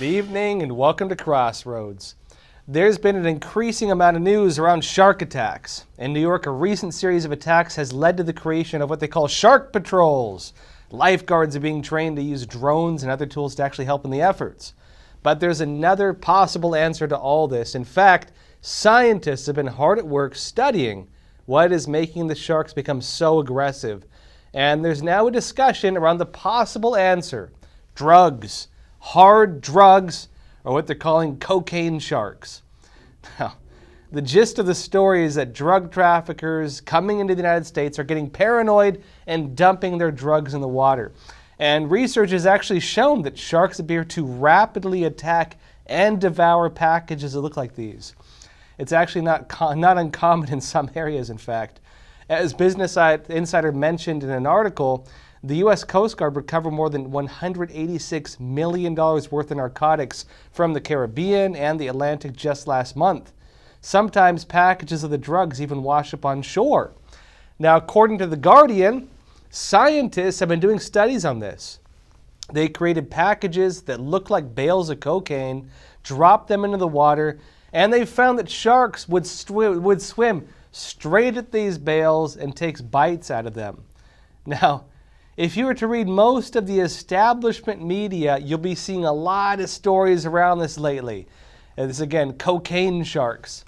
Good evening and welcome to Crossroads. There's been an increasing amount of news around shark attacks. In New York, a recent series of attacks has led to the creation of what they call shark patrols. Lifeguards are being trained to use drones and other tools to actually help in the efforts. But there's another possible answer to all this. In fact, scientists have been hard at work studying what is making the sharks become so aggressive. And there's now a discussion around the possible answer. Drugs. Hard drugs, or what they're calling cocaine sharks. Now, the gist of the story is that drug traffickers coming into the United States are getting paranoid and dumping their drugs in the water. And research has actually shown that sharks appear to rapidly attack and devour packages that look like these. It's actually not uncommon in some areas, in fact. As Business Insider mentioned in an article, the U.S. Coast Guard recovered more than $186 million worth of narcotics from the Caribbean and the Atlantic just last month. Sometimes packages of the drugs even wash up on shore. Now, according to The Guardian, scientists have been doing studies on this. They created packages that look like bales of cocaine, dropped them into the water, and they found that sharks would swim straight at these bales and take bites out of them. Now, if you were to read most of the establishment media, you'll be seeing a lot of stories around this lately. And this again, cocaine sharks.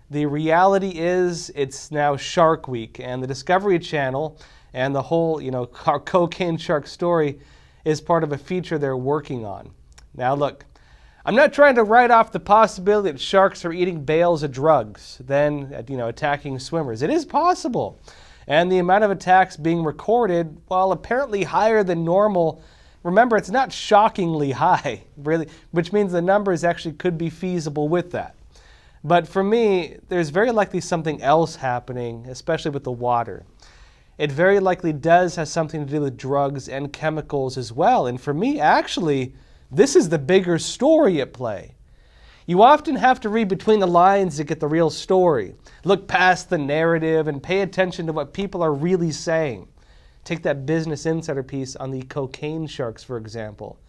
The reality is it's now Shark Week, and the Discovery Channel and the whole, cocaine shark story is part of a feature they're working on. Now look, I'm not trying to write off the possibility that sharks are eating bales of drugs, then attacking swimmers. It is possible. And the amount of attacks being recorded, while apparently higher than normal, remember, it's not shockingly high, really, which means the numbers actually could be feasible with that. But for me, there's very likely something else happening, especially with the water. It very likely does have something to do with drugs and chemicals as well. And for me, actually, this is the bigger story at play. You often have to read between the lines to get the real story. Look past the narrative and pay attention to what people are really saying. Take that Business Insider piece on the cocaine sharks, for example.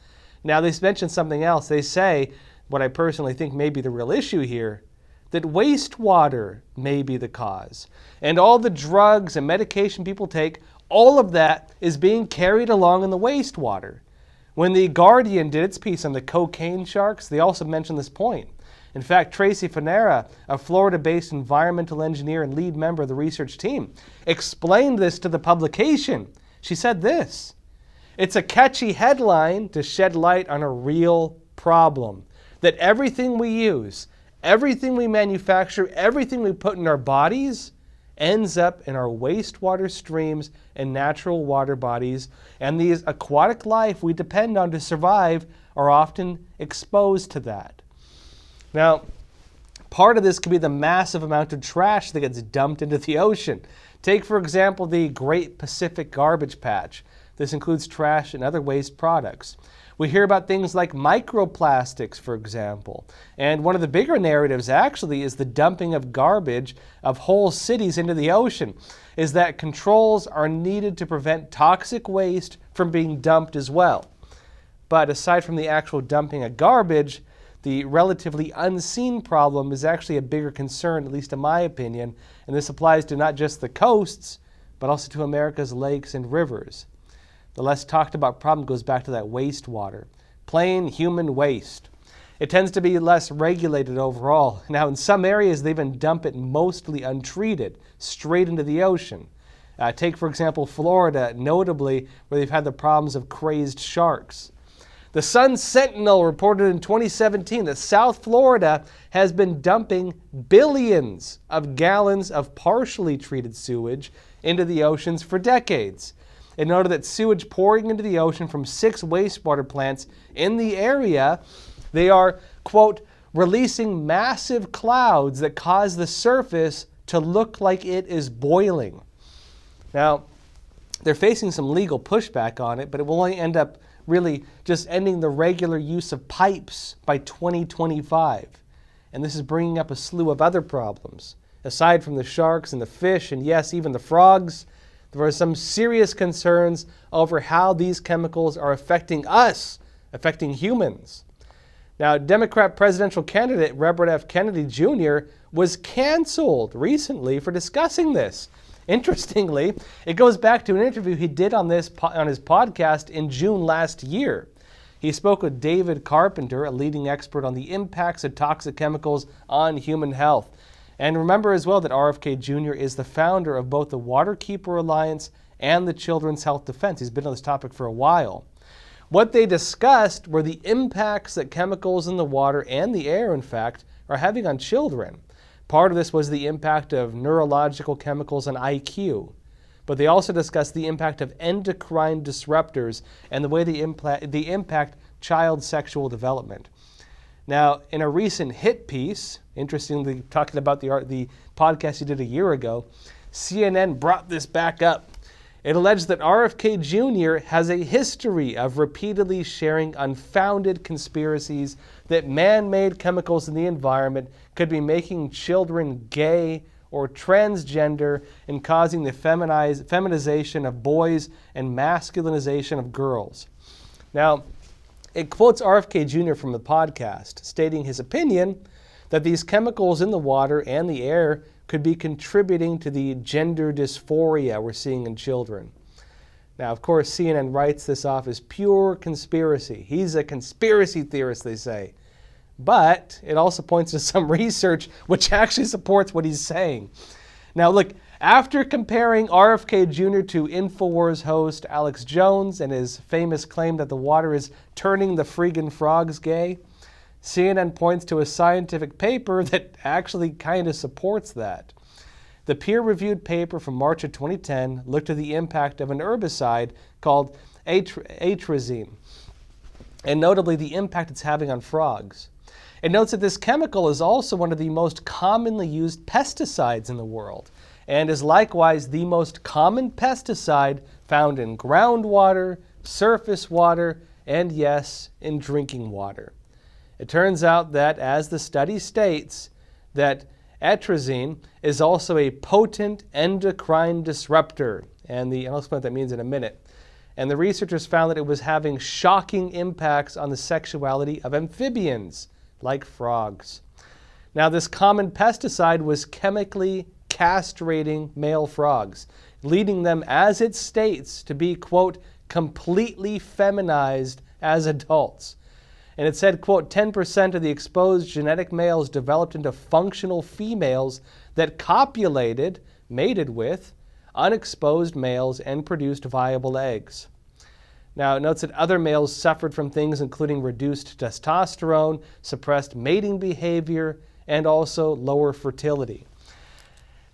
Now, they mentioned something else. They say, what I personally think may be the real issue here, that wastewater may be the cause. And all the drugs and medication people take, all of that is being carried along in the wastewater. When The Guardian did its piece on the cocaine sharks, they also mentioned this point. In fact, Tracy Fanera, a Florida-based environmental engineer and lead member of the research team, explained this to the publication. She said this: "It's a catchy headline to shed light on a real problem, that everything we use, everything we manufacture, everything we put in our bodies ends up in our wastewater streams and natural water bodies, and these aquatic life we depend on to survive are often exposed to that." Now, part of this could be the massive amount of trash that gets dumped into the ocean. Take, for example, the Great Pacific Garbage Patch. This includes trash and other waste products. We hear about things like microplastics, for example. And one of the bigger narratives actually is the dumping of garbage of whole cities into the ocean, is that controls are needed to prevent toxic waste from being dumped as well. But aside from the actual dumping of garbage, the relatively unseen problem is actually a bigger concern, at least in my opinion, and this applies to not just the coasts, but also to America's lakes and rivers. The less talked about problem goes back to that wastewater, plain human waste. It tends to be less regulated overall. Now, in some areas, they even dump it mostly untreated, straight into the ocean. Take, for example, Florida, notably, where they've had the problems of crazed sharks. The Sun Sentinel reported in 2017 that South Florida has been dumping billions of gallons of partially treated sewage into the oceans for decades. It noted that sewage pouring into the ocean from 6 wastewater plants in the area, they are, quote, releasing massive clouds that cause the surface to look like it is boiling. Now, they're facing some legal pushback on it, but it will only end up really just ending the regular use of pipes by 2025. And this is bringing up a slew of other problems. Aside from the sharks and the fish, and yes, even the frogs, there are some serious concerns over how these chemicals are affecting us, affecting humans. Now, Democrat presidential candidate Robert F. Kennedy Jr. was canceled recently for discussing this. Interestingly, it goes back to an interview he did on his podcast in June last year. He spoke with David Carpenter, a leading expert on the impacts of toxic chemicals on human health. And remember as well that RFK Jr. is the founder of both the Waterkeeper Alliance and the Children's Health Defense. He's been on this topic for a while. What they discussed were the impacts that chemicals in the water and the air, in fact, are having on children. Part of this was the impact of neurological chemicals on IQ. But they also discussed the impact of endocrine disruptors and the way they impact child sexual development. Now, in a recent hit piece, interestingly talking about the podcast he did a year ago, CNN brought this back up. It alleged that RFK Jr. has a history of repeatedly sharing unfounded conspiracies that man-made chemicals in the environment could be making children gay or transgender and causing the feminization of boys and masculinization of girls. Now, it quotes RFK Jr. from the podcast, stating his opinion that these chemicals in the water and the air could be contributing to the gender dysphoria we're seeing in children. Now, of course, CNN writes this off as pure conspiracy. He's a conspiracy theorist, they say. But it also points to some research which actually supports what he's saying. Now, look, after comparing RFK Jr. to InfoWars host Alex Jones and his famous claim that the water is turning the friggin' frogs gay, CNN points to a scientific paper that actually kind of supports that. The peer-reviewed paper from March of 2010 looked at the impact of an herbicide called atrazine, and notably the impact it's having on frogs. It notes that this chemical is also one of the most commonly used pesticides in the world, and is likewise the most common pesticide found in groundwater, surface water, and yes, in drinking water. It turns out that, as the study states, that atrazine is also a potent endocrine disruptor, and I'll explain what that means in a minute. And the researchers found that it was having shocking impacts on the sexuality of amphibians, like frogs. Now, this common pesticide was chemically castrating male frogs, leading them, as it states, to be, quote, completely feminized as adults. And it said, quote, 10% of the exposed genetic males developed into functional females that copulated, mated with, unexposed males and produced viable eggs. Now, it notes that other males suffered from things including reduced testosterone, suppressed mating behavior, and also lower fertility.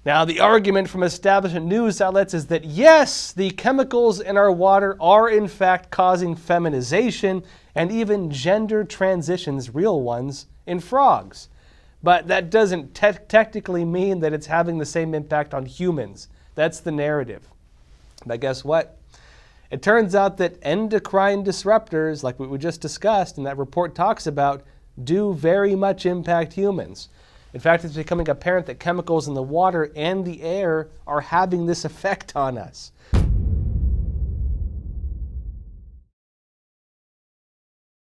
Now, the argument from establishment news outlets is that yes, the chemicals in our water are in fact causing feminization and even gender transitions, real ones, in frogs. But that doesn't technically mean that it's having the same impact on humans. That's the narrative. But guess what? It turns out that endocrine disruptors, like what we just discussed and that report talks about, do very much impact humans. In fact, it's becoming apparent that chemicals in the water and the air are having this effect on us.